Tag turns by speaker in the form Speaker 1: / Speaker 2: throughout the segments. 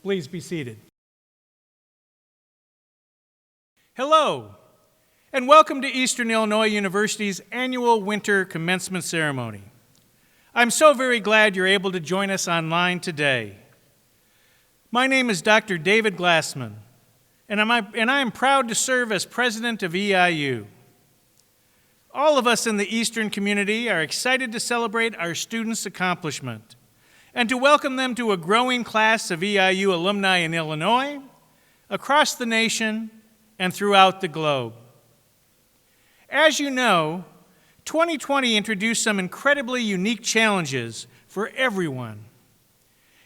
Speaker 1: Please be seated. Hello, and welcome to Eastern Illinois University's annual winter commencement ceremony. I'm so very glad you're able to join us online today. My name is Dr. David Glassman, and I am proud to serve as president of EIU. All of us in the Eastern community are excited to celebrate our students' accomplishment and to welcome them to a growing class of EIU alumni in Illinois, across the nation, and throughout the globe. As you know, 2020 introduced some incredibly unique challenges for everyone.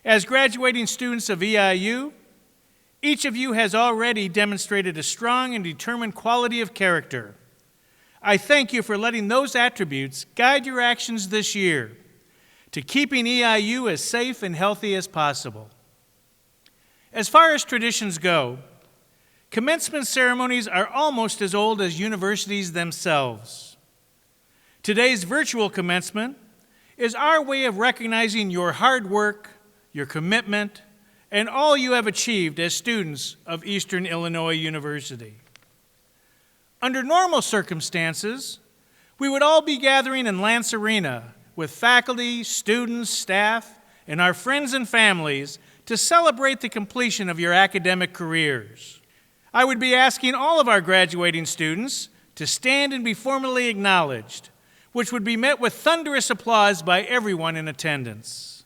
Speaker 1: As graduating students of EIU, each of you has already demonstrated a strong and determined quality of character. I thank you for letting those attributes guide your actions this year to keeping EIU as safe and healthy as possible. As far as traditions go, commencement ceremonies are almost as old as universities themselves. Today's virtual commencement is our way of recognizing your hard work, your commitment, and all you have achieved as students of Eastern Illinois University. Under normal circumstances, we would all be gathering in Lance Arena with faculty, students, staff, and our friends and families to celebrate the completion of your academic careers. I would be asking all of our graduating students to stand and be formally acknowledged, which would be met with thunderous applause by everyone in attendance.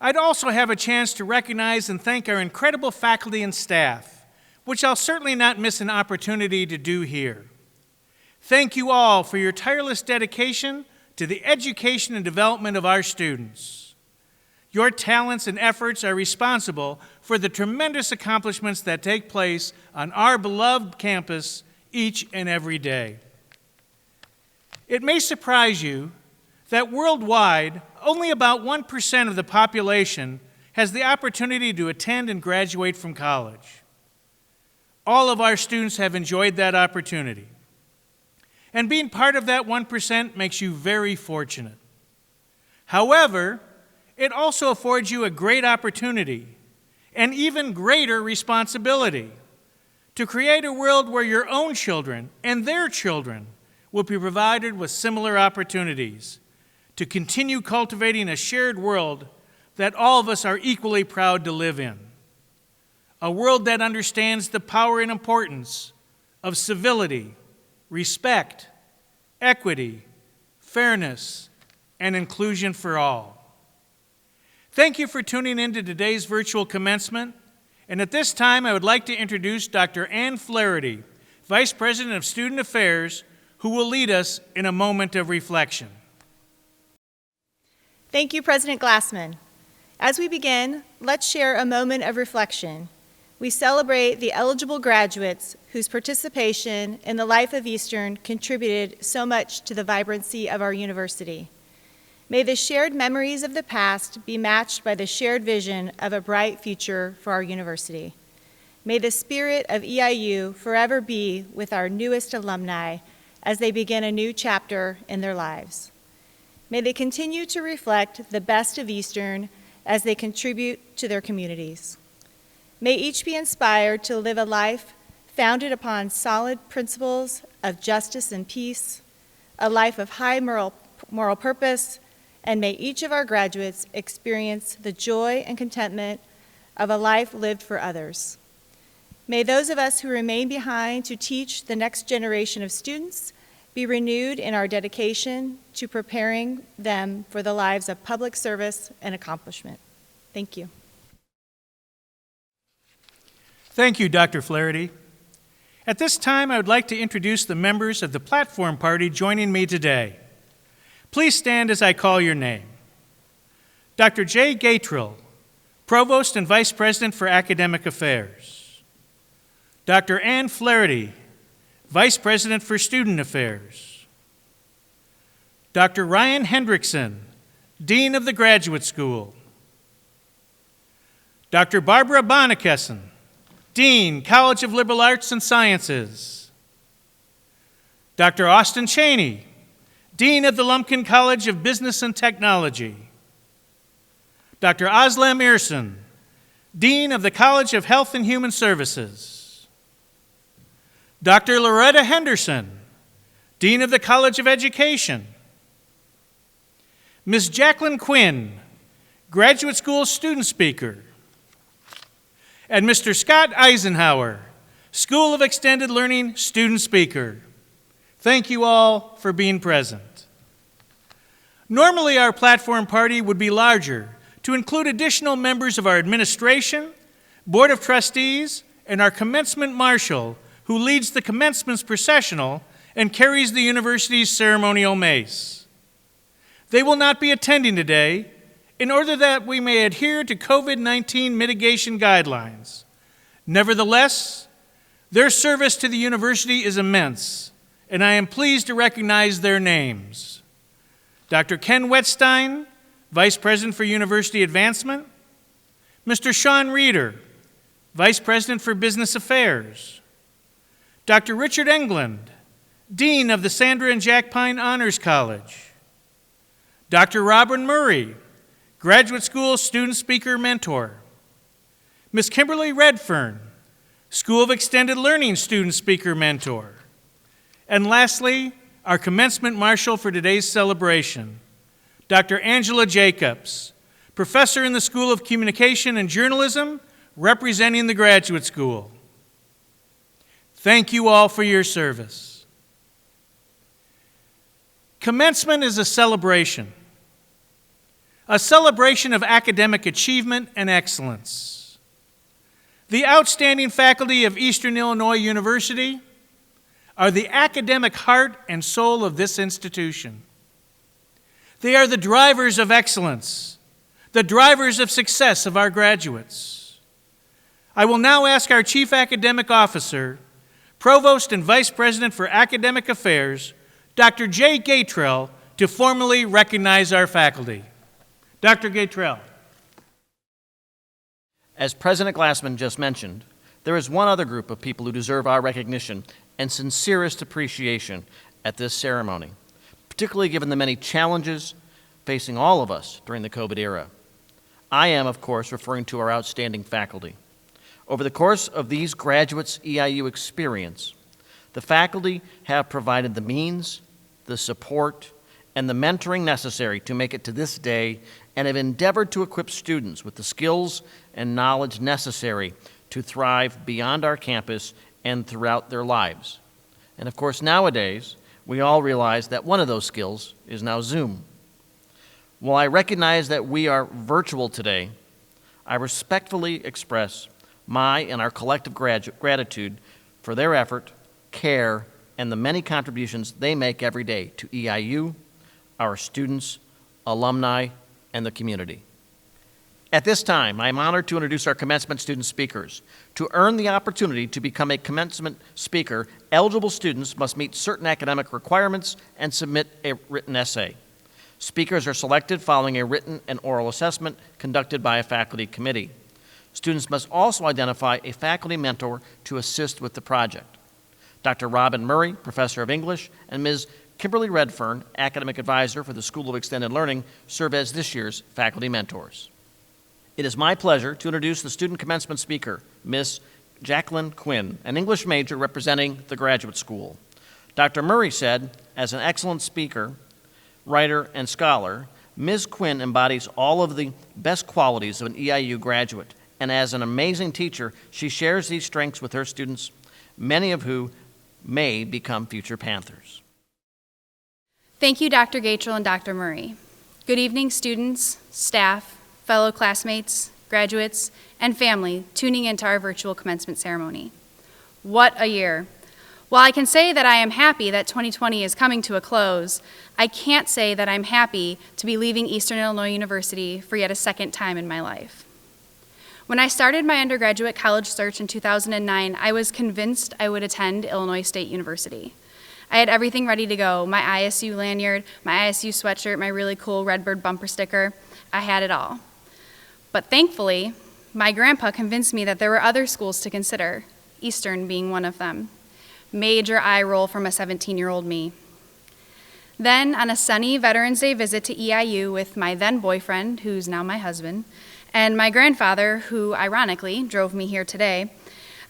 Speaker 1: I'd also have a chance to recognize and thank our incredible faculty and staff, which I'll certainly not miss an opportunity to do here. Thank you all for your tireless dedication to the education and development of our students. Your talents and efforts are responsible for the tremendous accomplishments that take place on our beloved campus each and every day. It may surprise you that worldwide, only about 1% of the population has the opportunity to attend and graduate from college. All of our students have enjoyed that opportunity. And being part of that 1% makes you very fortunate. However, it also affords you a great opportunity and even greater responsibility to create a world where your own children and their children will be provided with similar opportunities to continue cultivating a shared world that all of us are equally proud to live in. A world that understands the power and importance of civility, respect, equity, fairness, and inclusion for all. Thank you for tuning in to today's virtual commencement. And at this time, I would like to introduce Dr. Ann Flaherty, Vice President of Student Affairs, who will lead us in a moment of reflection.
Speaker 2: Thank you, President Glassman. As we begin, let's share a moment of reflection. We celebrate the eligible graduates whose participation in the life of Eastern contributed so much to the vibrancy of our university. May the shared memories of the past be matched by the shared vision of a bright future for our university. May the spirit of EIU forever be with our newest alumni as they begin a new chapter in their lives. May they continue to reflect the best of Eastern as they contribute to their communities. May each be inspired to live a life founded upon solid principles of justice and peace, a life of high moral purpose, and may each of our graduates experience the joy and contentment of a life lived for others. May those of us who remain behind to teach the next generation of students be renewed in our dedication to preparing them for the lives of public service and accomplishment. Thank you.
Speaker 1: Thank you, Dr. Flaherty. At this time, I would like to introduce the members of the platform party joining me today. Please stand as I call your name. Dr. Jay Gatrill, Provost and Vice President for Academic Affairs. Dr. Ann Flaherty, Vice President for Student Affairs. Dr. Ryan Hendrickson, Dean of the Graduate School. Dr. Barbara Bonnekessen, Dean, College of Liberal Arts and Sciences. Dr. Austin Cheney, Dean of the Lumpkin College of Business and Technology. Dr. Aslam Irson, Dean of the College of Health and Human Services. Dr. Loretta Henderson, Dean of the College of Education. Ms. Jacqueline Quinn, Graduate School Student Speaker. And Mr. Scott Eisenhower, School of Extended Learning Student Speaker. Thank you all for being present. Normally, our platform party would be larger to include additional members of our administration, Board of Trustees, and our commencement marshal, who leads the commencement's processional and carries the university's ceremonial mace. They will not be attending today in order that we may adhere to COVID-19 mitigation guidelines. Nevertheless, their service to the university is immense, and I am pleased to recognize their names. Dr. Ken Wettstein, Vice President for University Advancement. Mr. Sean Reeder, Vice President for Business Affairs. Dr. Richard England, Dean of the Sandra and Jack Pine Honors College. Dr. Robin Murray, Graduate School Student Speaker Mentor. Ms. Kimberly Redfern, School of Extended Learning Student Speaker Mentor. And lastly, our commencement marshal for today's celebration, Dr. Angela Jacobs, professor in the School of Communication and Journalism, representing the Graduate School. Thank you all for your service. Commencement is a celebration of academic achievement and excellence. The outstanding faculty of Eastern Illinois University are the academic heart and soul of this institution. They are the drivers of excellence, the drivers of success of our graduates. I will now ask our Chief Academic Officer, Provost and Vice President for Academic Affairs, Dr. Jay Gatrell, to formally recognize our faculty. Dr. Gatrell.
Speaker 3: As President Glassman just mentioned, there is one other group of people who deserve our recognition and sincerest appreciation at this ceremony, particularly given the many challenges facing all of us during the COVID era. I am, of course, referring to our outstanding faculty. Over the course of these graduates' EIU experience, the faculty have provided the means, the support, and the mentoring necessary to make it to this day, and have endeavored to equip students with the skills and knowledge necessary to thrive beyond our campus and throughout their lives. And of course, nowadays, we all realize that one of those skills is now Zoom. While I recognize that we are virtual today, I respectfully express my and our collective gratitude for their effort, care, and the many contributions they make every day to EIU, our students, alumni, and the community. At this time, I am honored to introduce our commencement student speakers. To earn the opportunity to become a commencement speaker, eligible students must meet certain academic requirements and submit a written essay. Speakers are selected following a written and oral assessment conducted by a faculty committee. Students must also identify a faculty mentor to assist with the project. Dr. Robin Murray, Professor of English, and Ms. Kimberly Redfern, Academic Advisor for the School of Extended Learning, serve as this year's faculty mentors. It is my pleasure to introduce the student commencement speaker, Ms. Jacqueline Quinn, an English major representing the Graduate School. Dr. Murray said, as an excellent speaker, writer, and scholar, Ms. Quinn embodies all of the best qualities of an EIU graduate, and as an amazing teacher, she shares these strengths with her students, many of whom may become future Panthers.
Speaker 4: Thank you, Dr. Gatrell and Dr. Murray. Good evening, students, staff, fellow classmates, graduates, and family tuning into our virtual commencement ceremony. What a year. While I can say that I am happy that 2020 is coming to a close, I can't say that I'm happy to be leaving Eastern Illinois University for yet a second time in my life. When I started my undergraduate college search in 2009, I was convinced I would attend Illinois State University. I had everything ready to go, my ISU lanyard, my ISU sweatshirt, my really cool Redbird bumper sticker. I had it all. But thankfully, my grandpa convinced me that there were other schools to consider, Eastern being one of them. Major eye roll from a 17-year-old me. Then, on a sunny Veterans Day visit to EIU with my then boyfriend, who's now my husband, and my grandfather, who ironically drove me here today,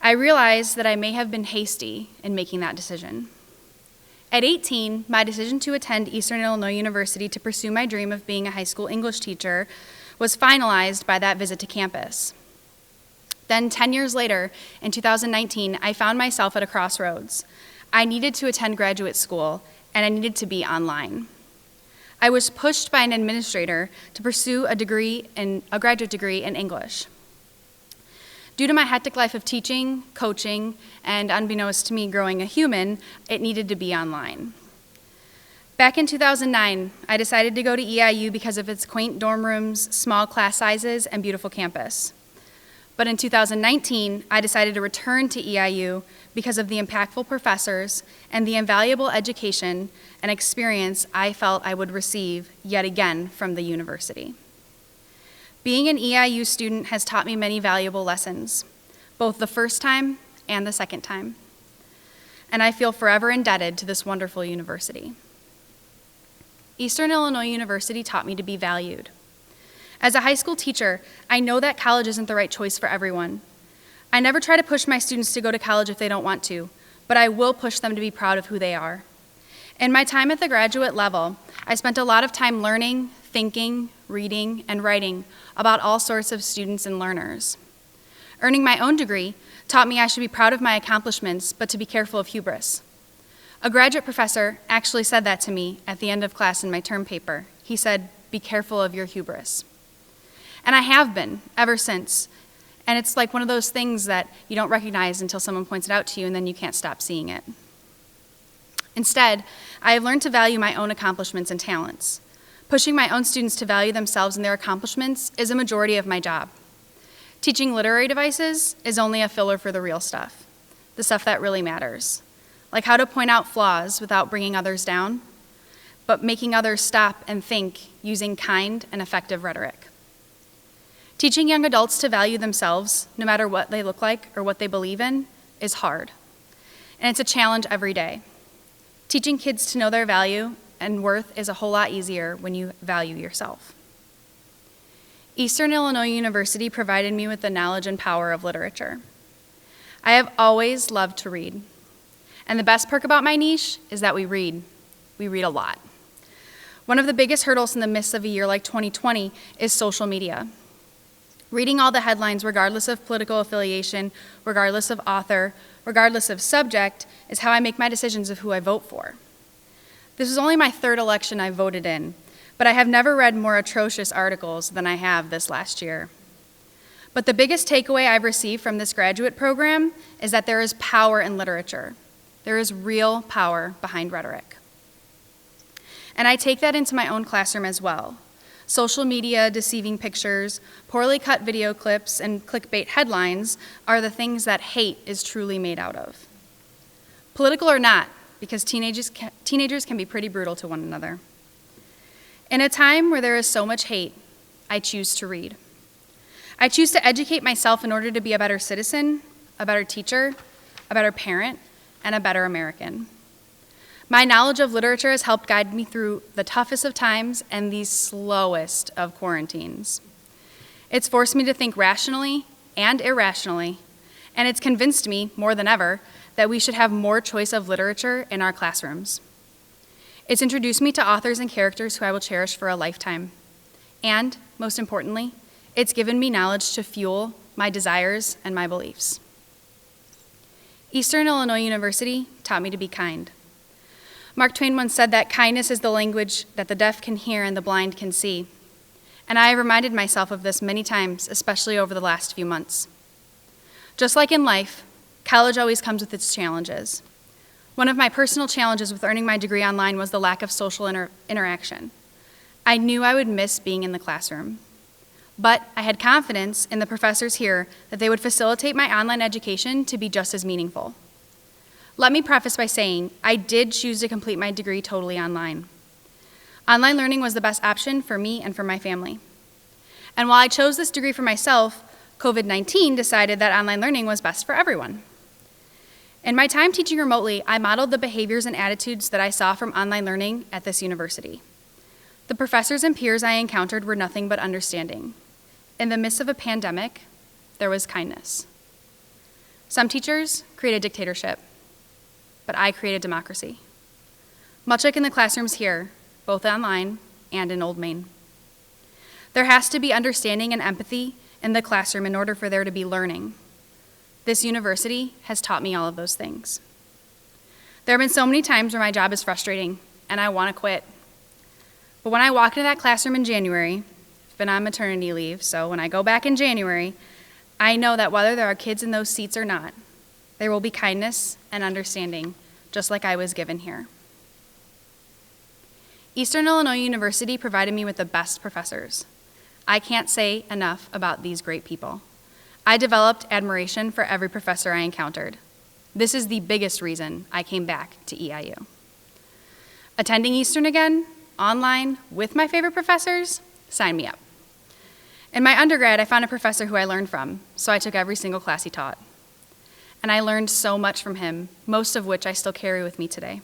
Speaker 4: I realized that I may have been hasty in making that decision. At 18, my decision to attend Eastern Illinois University to pursue my dream of being a high school English teacher was finalized by that visit to campus. Then 10 years later, in 2019, I found myself at a crossroads. I needed to attend graduate school, and I needed to be online. I was pushed by an administrator to pursue a graduate degree in English. Due to my hectic life of teaching, coaching, and unbeknownst to me growing a human, it needed to be online. Back in 2009, I decided to go to EIU because of its quaint dorm rooms, small class sizes, and beautiful campus. But in 2019, I decided to return to EIU because of the impactful professors and the invaluable education and experience I felt I would receive yet again from the university. Being an EIU student has taught me many valuable lessons, both the first time and the second time. And I feel forever indebted to this wonderful university. Eastern Illinois University taught me to be valued. As a high school teacher, I know that college isn't the right choice for everyone. I never try to push my students to go to college if they don't want to, but I will push them to be proud of who they are. In my time at the graduate level, I spent a lot of time learning, thinking, reading, and writing about all sorts of students and learners. Earning my own degree taught me I should be proud of my accomplishments, but to be careful of hubris. A graduate professor actually said that to me at the end of class in my term paper. He said, "Be careful of your hubris." And I have been ever since. And it's like one of those things that you don't recognize until someone points it out to you, and then you can't stop seeing it. Instead, I have learned to value my own accomplishments and talents. Pushing my own students to value themselves and their accomplishments is a majority of my job. Teaching literary devices is only a filler for the real stuff, the stuff that really matters, like how to point out flaws without bringing others down, but making others stop and think using kind and effective rhetoric. Teaching young adults to value themselves, no matter what they look like or what they believe in, is hard. And it's a challenge every day. Teaching kids to know their value and worth is a whole lot easier when you value yourself. Eastern Illinois University provided me with the knowledge and power of literature. I have always loved to read. And the best perk about my niche is that we read. We read a lot. One of the biggest hurdles in the midst of a year like 2020 is social media. Reading all the headlines, regardless of political affiliation, regardless of author, regardless of subject, is how I make my decisions of who I vote for. This is only my third election I voted in, but I have never read more atrocious articles than I have this last year. But the biggest takeaway I've received from this graduate program is that there is power in literature. There is real power behind rhetoric. And I take that into my own classroom as well. Social media, deceiving pictures, poorly cut video clips, and clickbait headlines are the things that hate is truly made out of. Political or not, because teenagers can be pretty brutal to one another. In a time where there is so much hate, I choose to read. I choose to educate myself in order to be a better citizen, a better teacher, a better parent, and a better American. My knowledge of literature has helped guide me through the toughest of times and the slowest of quarantines. It's forced me to think rationally and irrationally, and it's convinced me, more than ever, that we should have more choice of literature in our classrooms. It's introduced me to authors and characters who I will cherish for a lifetime. And, most importantly, it's given me knowledge to fuel my desires and my beliefs. Eastern Illinois University taught me to be kind. Mark Twain once said that kindness is the language that the deaf can hear and the blind can see. And I have reminded myself of this many times, especially over the last few months. Just like in life, college always comes with its challenges. One of my personal challenges with earning my degree online was the lack of social interaction. I knew I would miss being in the classroom. But I had confidence in the professors here that they would facilitate my online education to be just as meaningful. Let me preface by saying I did choose to complete my degree totally online. Online learning was the best option for me and for my family. And while I chose this degree for myself, COVID-19 decided that online learning was best for everyone. In my time teaching remotely, I modeled the behaviors and attitudes that I saw from online learning at this university. The professors and peers I encountered were nothing but understanding. In the midst of a pandemic, there was kindness. Some teachers created dictatorship, but I created democracy. Much like in the classrooms here, both online and in Old Main. There has to be understanding and empathy in the classroom in order for there to be learning. This university has taught me all of those things. There have been so many times where my job is frustrating and I want to quit. But when I walk into that classroom in January, I've been on maternity leave, so when I go back in January, I know that whether there are kids in those seats or not, there will be kindness and understanding, just like I was given here. Eastern Illinois University provided me with the best professors. I can't say enough about these great people. I developed admiration for every professor I encountered. This is the biggest reason I came back to EIU. Attending Eastern again, online, with my favorite professors, sign me up. In my undergrad, I found a professor who I learned from, so I took every single class he taught. And I learned so much from him, most of which I still carry with me today.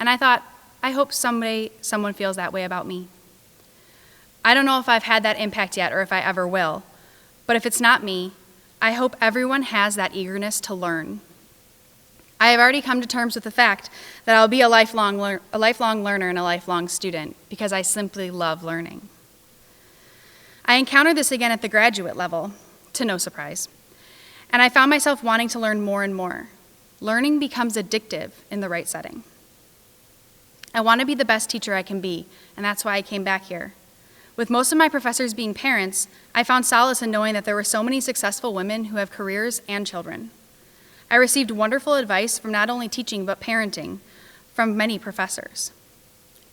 Speaker 4: And I thought, I hope someday someone feels that way about me. I don't know if I've had that impact yet or if I ever will, but if it's not me, I hope everyone has that eagerness to learn. I have already come to terms with the fact that I'll be a lifelong learner and a lifelong student because I simply love learning. I encountered this again at the graduate level, to no surprise, and I found myself wanting to learn more and more. Learning becomes addictive in the right setting. I want to be the best teacher I can be, and that's why I came back here. With most of my professors being parents, I found solace in knowing that there were so many successful women who have careers and children. I received wonderful advice from not only teaching but parenting from many professors.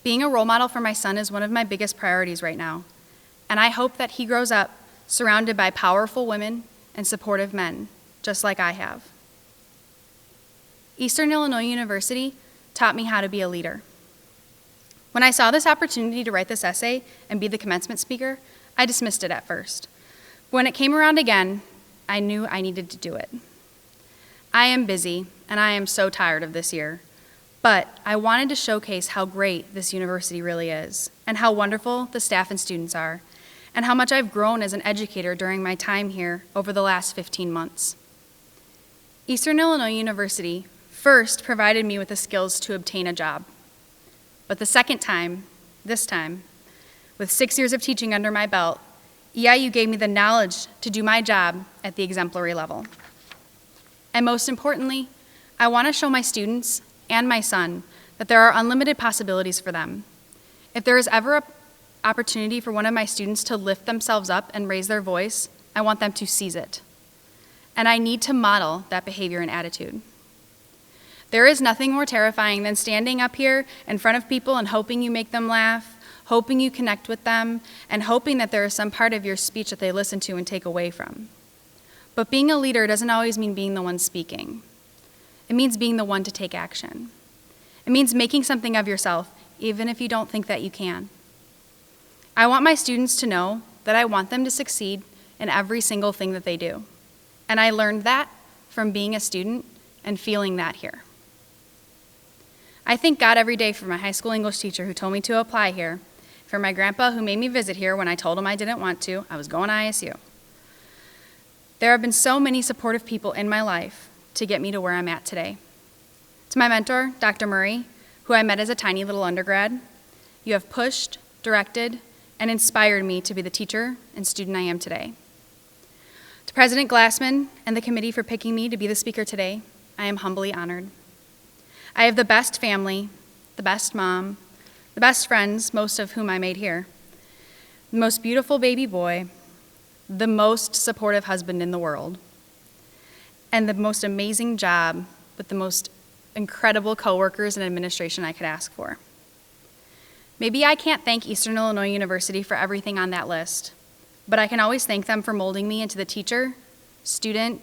Speaker 4: Being a role model for my son is one of my biggest priorities right now, and I hope that he grows up surrounded by powerful women and supportive men, just like I have. Eastern Illinois University taught me how to be a leader. When I saw this opportunity to write this essay and be the commencement speaker, I dismissed it at first. But when it came around again, I knew I needed to do it. I am busy, and I am so tired of this year, but I wanted to showcase how great this university really is, and how wonderful the staff and students are, and how much I've grown as an educator during my time here over the last 15 months. Eastern Illinois University first provided me with the skills to obtain a job. But the second time, this time, with 6 years of teaching under my belt, EIU gave me the knowledge to do my job at the exemplary level. And most importantly, I want to show my students and my son that there are unlimited possibilities for them. If there is ever an opportunity for one of my students to lift themselves up and raise their voice, I want them to seize it. And I need to model that behavior and attitude. There is nothing more terrifying than standing up here in front of people and hoping you make them laugh, hoping you connect with them, and hoping that there is some part of your speech that they listen to and take away from. But being a leader doesn't always mean being the one speaking. It means being the one to take action. It means making something of yourself, even if you don't think that you can. I want my students to know that I want them to succeed in every single thing that they do. And I learned that from being a student and feeling that here. I thank God every day for my high school English teacher who told me to apply here, for my grandpa who made me visit here when I told him I didn't want to. I was going to ISU. There have been so many supportive people in my life to get me to where I'm at today. To my mentor, Dr. Murray, who I met as a tiny little undergrad, you have pushed, directed, and inspired me to be the teacher and student I am today. To President Glassman and the committee for picking me to be the speaker today, I am humbly honored. I have the best family, the best mom, the best friends, most of whom I made here, the most beautiful baby boy, the most supportive husband in the world, and the most amazing job with the most incredible coworkers and administration I could ask for. Maybe I can't thank Eastern Illinois University for everything on that list, but I can always thank them for molding me into the teacher, student,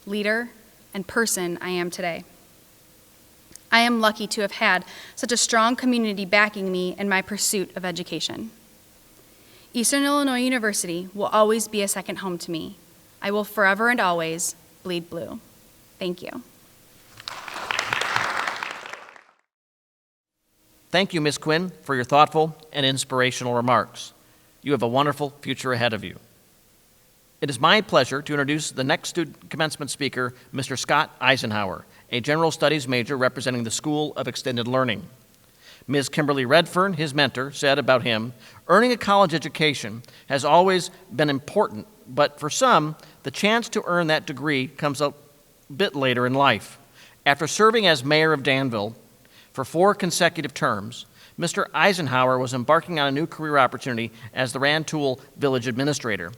Speaker 4: leader, and person I am today. I am lucky to have had such a strong community backing me in my pursuit of education. Eastern Illinois University will always be a second home to me. I will forever and always bleed blue. Thank you.
Speaker 3: Thank you, Ms. Quinn, for your thoughtful and inspirational remarks. You have a wonderful future ahead of you. It is my pleasure to introduce the next student commencement speaker, Mr. Scott Eisenhower, a general studies major representing the School of Extended Learning. Ms. Kimberly Redfern, his mentor, said about him, "Earning a college education has always been important, but for some, the chance to earn that degree comes a bit later in life." After serving as mayor of Danville for 4 consecutive terms, Mr. Eisenhower was embarking on a new career opportunity as the Rantoul Village Administrator.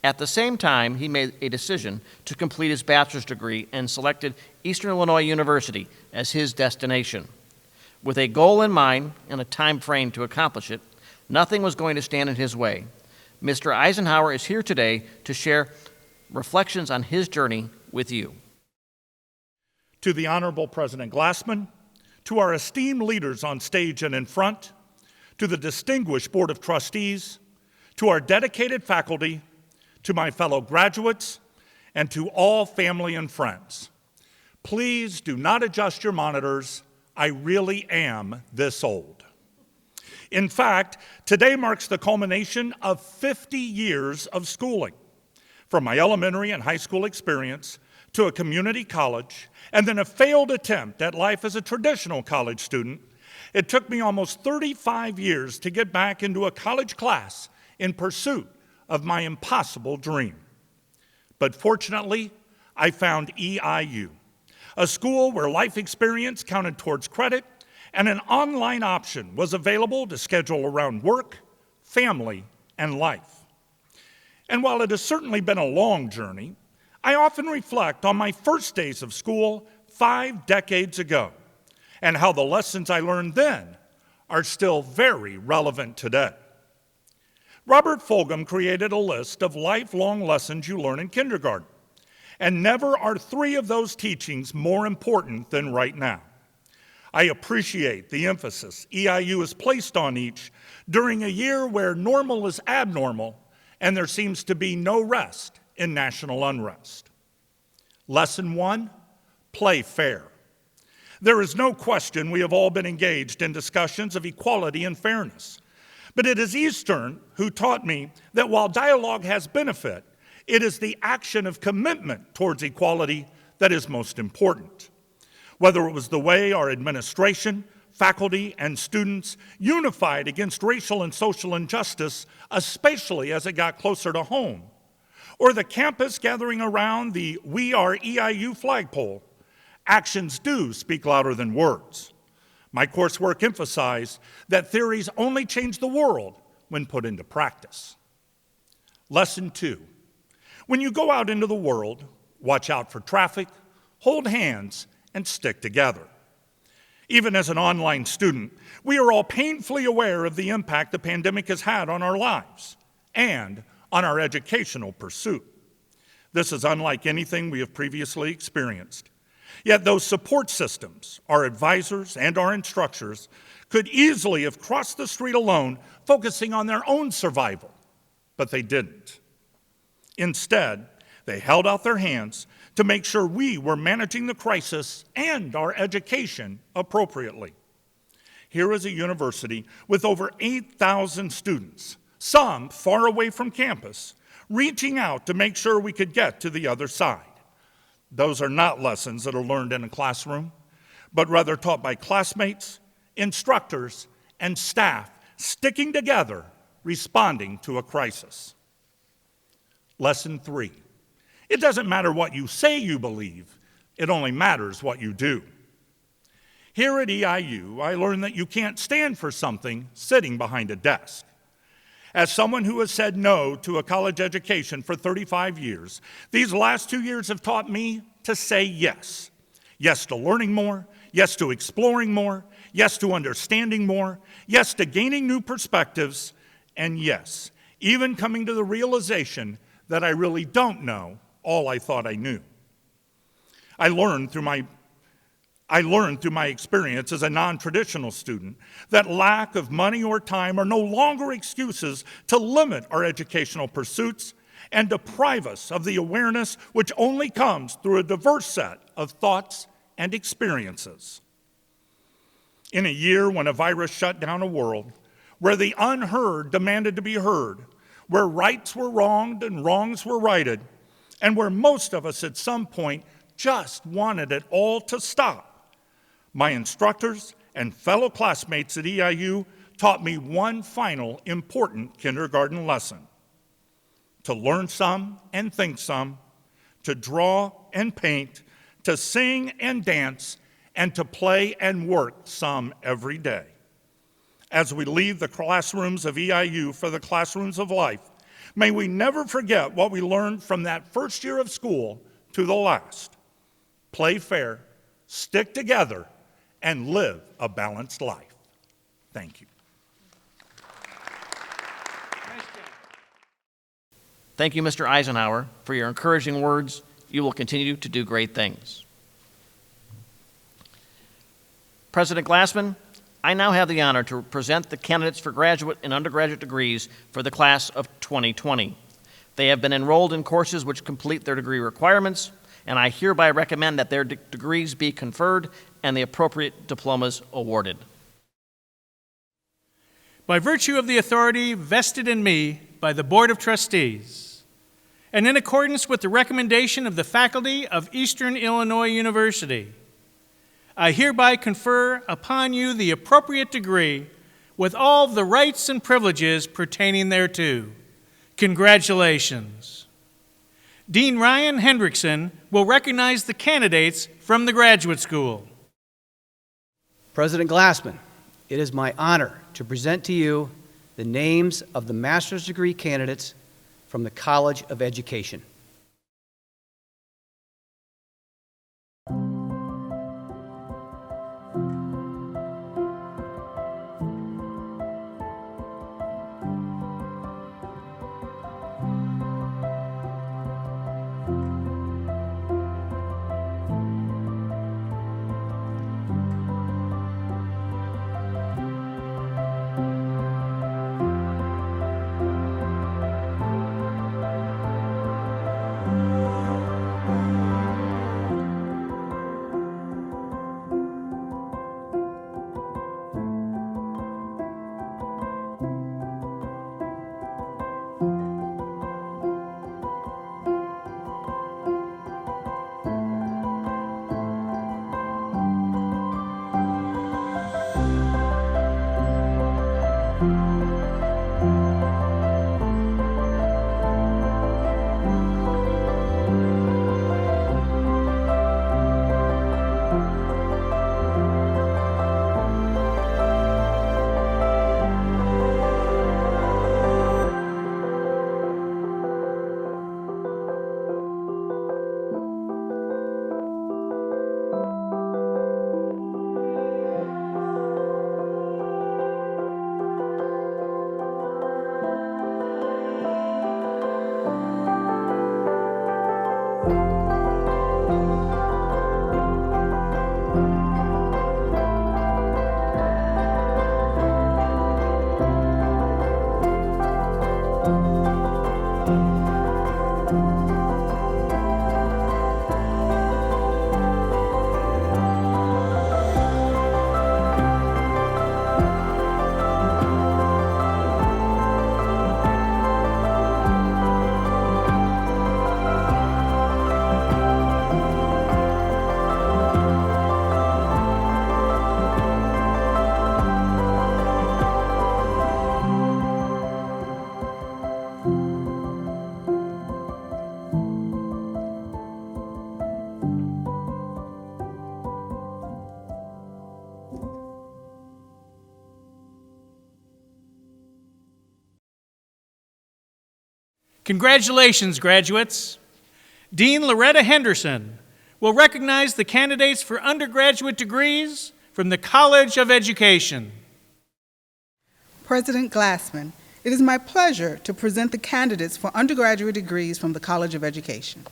Speaker 3: At the same time, he made a decision to complete his bachelor's degree and selected Eastern Illinois University as his destination. With a goal in mind and a time frame to accomplish it, nothing was going to stand in his way. Mr. Eisenhower is here today to share reflections on his journey with you.
Speaker 5: To the Honorable President Glassman, to our esteemed leaders on stage and in front, to the distinguished Board of Trustees, to our dedicated faculty, to my fellow graduates, and to all family and friends. Please do not adjust your monitors. I really am this old. In fact, today marks the culmination of 50 years of schooling, from my elementary and high school experience to a community college, and then a failed attempt at life as a traditional college student. It took me almost 35 years to get back into a college class in pursuit of my impossible dream. But fortunately, I found EIU, a school where life experience counted towards credit, and an online option was available to schedule around work, family, and life. And while it has certainly been a long journey, I often reflect on my first days of school 5 decades ago and how the lessons I learned then are still very relevant today. Robert Fulghum created a list of lifelong lessons you learn in kindergarten, and never are 3 of those teachings more important than right now. I appreciate the emphasis EIU has placed on each during a year where normal is abnormal and there seems to be no rest in national unrest. Lesson 1, play fair. There is no question we have all been engaged in discussions of equality and fairness. But it is Eastern who taught me that while dialogue has benefit, it is the action of commitment towards equality that is most important. Whether it was the way our administration, faculty, and students unified against racial and social injustice, especially as it got closer to home, or the campus gathering around the We Are EIU flagpole, actions do speak louder than words. My coursework emphasized that theories only change the world when put into practice. Lesson 2, when you go out into the world, watch out for traffic, hold hands, and stick together. Even as an online student, we are all painfully aware of the impact the pandemic has had on our lives and on our educational pursuit. This is unlike anything we have previously experienced. Yet those support systems, our advisors and our instructors, could easily have crossed the street alone, focusing on their own survival, but they didn't. Instead, they held out their hands to make sure we were managing the crisis and our education appropriately. Here is a university with over 8,000 students, some far away from campus, reaching out to make sure we could get to the other side. Those are not lessons that are learned in a classroom, but rather taught by classmates, instructors, and staff sticking together, responding to a crisis. Lesson 3, it doesn't matter what you say you believe, it only matters what you do. Here at EIU, I learned that you can't stand for something sitting behind a desk. As someone who has said no to a college education for 35 years, these last 2 years have taught me to say yes. Yes to learning more, yes to exploring more, yes to understanding more, yes to gaining new perspectives, and yes, even coming to the realization that I really don't know all I thought I knew. I learned through my experience as a non-traditional student that lack of money or time are no longer excuses to limit our educational pursuits and deprive us of the awareness which only comes through a diverse set of thoughts and experiences. In a year when a virus shut down a world, where the unheard demanded to be heard, where rights were wronged and wrongs were righted, and where most of us at some point just wanted it all to stop, my instructors and fellow classmates at EIU taught me one final important kindergarten lesson: to learn some and think some, to draw and paint, to sing and dance, and to play and work some every day. As we leave the classrooms of EIU for the classrooms of life, may we never forget what we learned from that first year of school to the last. Play fair, stick together, and live a balanced life. Thank you.
Speaker 3: Thank you, Mr. Eisenhower, for your encouraging words. You will continue to do great things. President Glassman, I now have the honor to present the candidates for graduate and undergraduate degrees for the class of 2020. They have been enrolled in courses which complete their degree requirements, and I hereby recommend that their degrees be conferred and the appropriate diplomas awarded.
Speaker 1: By virtue of the authority vested in me by the Board of Trustees, and in accordance with the recommendation of the faculty of Eastern Illinois University, I hereby confer upon you the appropriate degree with all the rights and privileges pertaining thereto. Congratulations. Dean Ryan Hendrickson will recognize the candidates from the graduate school.
Speaker 6: President Glassman, it is my honor to present to you the names of the master's degree candidates from the College of Education.
Speaker 1: Congratulations, graduates. Dean Loretta Henderson will recognize the candidates for undergraduate degrees from the College of Education.
Speaker 7: President Glassman, it is my pleasure to present the candidates for undergraduate degrees from the College of Education.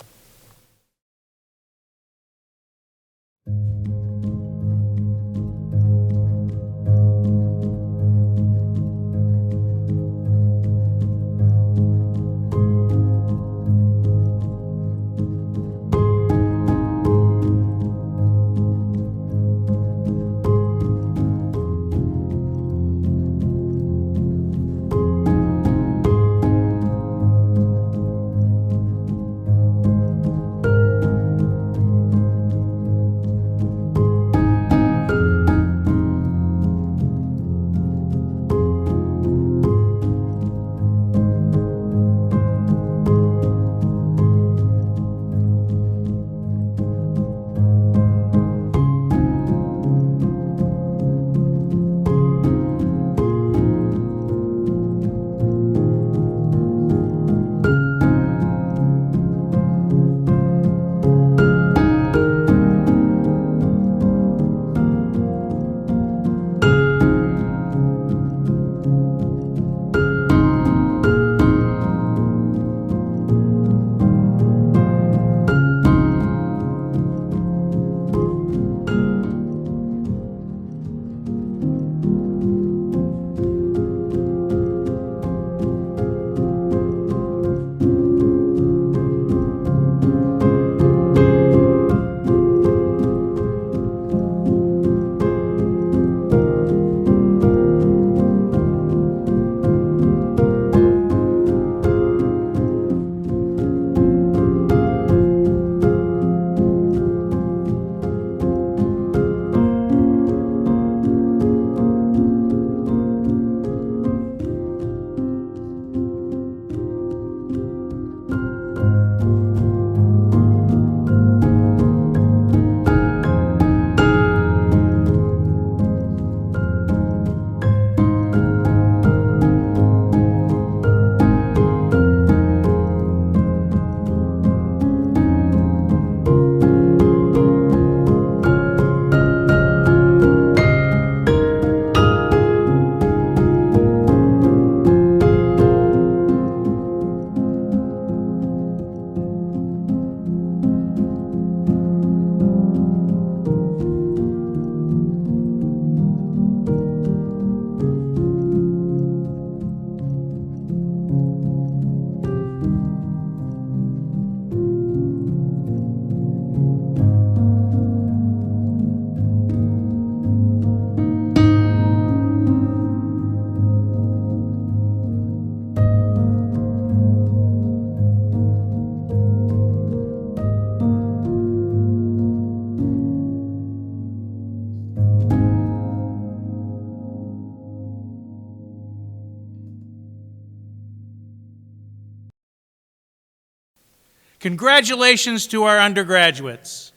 Speaker 1: Congratulations to our undergraduates.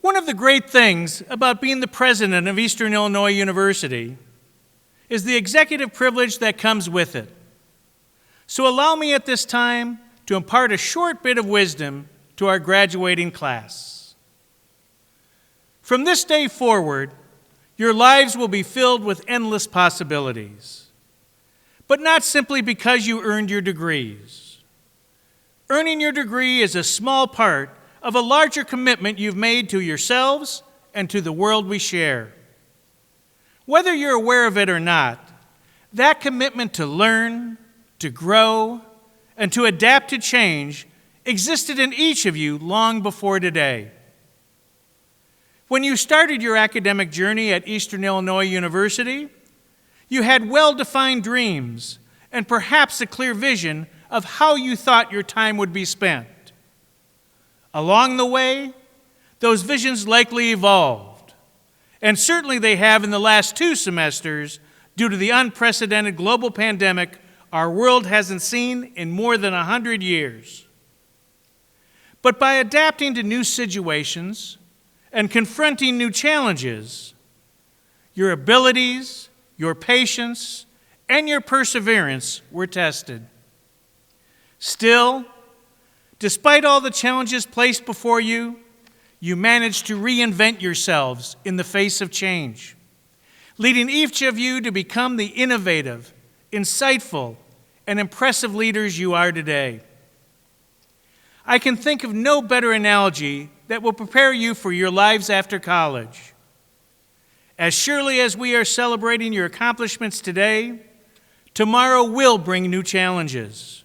Speaker 1: One of the great things about being the president of Eastern Illinois University is the executive privilege that comes with it. So allow me at this time to impart a short bit of wisdom to our graduating class. From this day forward, your lives will be filled with endless possibilities, but not simply because you earned your degrees. Earning your degree is a small part of a larger commitment you've made to yourselves and to the world we share. Whether you're aware of it or not, that commitment to learn, to grow, and to adapt to change existed in each of you long before today. When you started your academic journey at Eastern Illinois University, you had well-defined dreams and perhaps a clear vision of how you thought your time would be spent. Along the way, those visions likely evolved, and certainly they have in the last 2 semesters due to the unprecedented global pandemic our world hasn't seen in more than 100 years. But by adapting to new situations and confronting new challenges, your abilities, your patience, and your perseverance were tested. Still, despite all the challenges placed before you, you managed to reinvent yourselves in the face of change, leading each of you to become the innovative, insightful, and impressive leaders you are today. I can think of no better analogy that will prepare you for your lives after college. As surely as we are celebrating your accomplishments today, tomorrow will bring new challenges.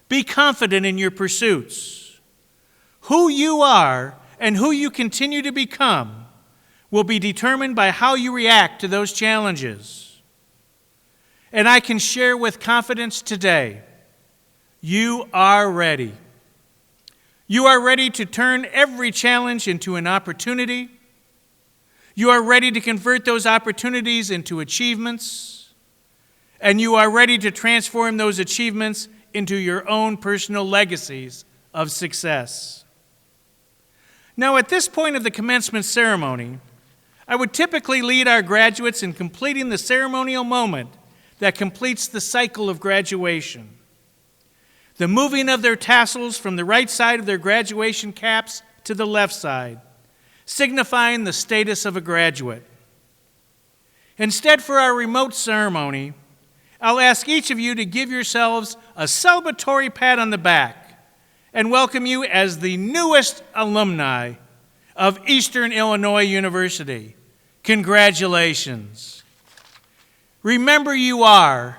Speaker 1: Be confident in your pursuits. Who you are and who you continue to become will be determined by how you react to those challenges. And I can share with confidence today, you are ready. You are ready to turn every challenge into an opportunity. You are ready to convert those opportunities into achievements. And you are ready to transform those achievements into your own personal legacies of success. Now, at this point of the commencement ceremony, I would typically lead our graduates in completing the ceremonial moment that completes the cycle of graduation. The moving of their tassels from the right side of their graduation caps to the left side, signifying the status of a graduate. Instead, for our remote ceremony, I'll ask each of you to give yourselves a celebratory pat on the back and welcome you as the newest alumni of Eastern Illinois University. Congratulations. Remember, you are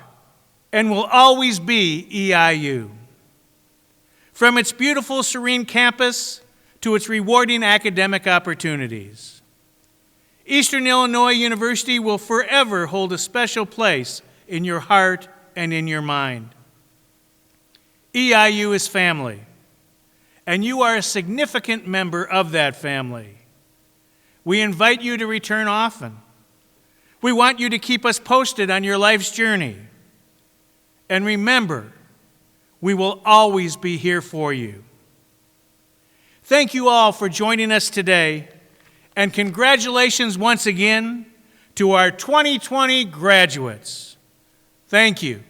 Speaker 1: and will always be EIU. From its beautiful, serene campus to its rewarding academic opportunities, Eastern Illinois University will forever hold a special place in your heart and in your mind. EIU is family, and you are a significant member of that family. We invite you to return often. We want you to keep us posted on your life's journey. And remember, we will always be here for you. Thank you all for joining us today, and congratulations once again to our 2020 graduates. Thank you.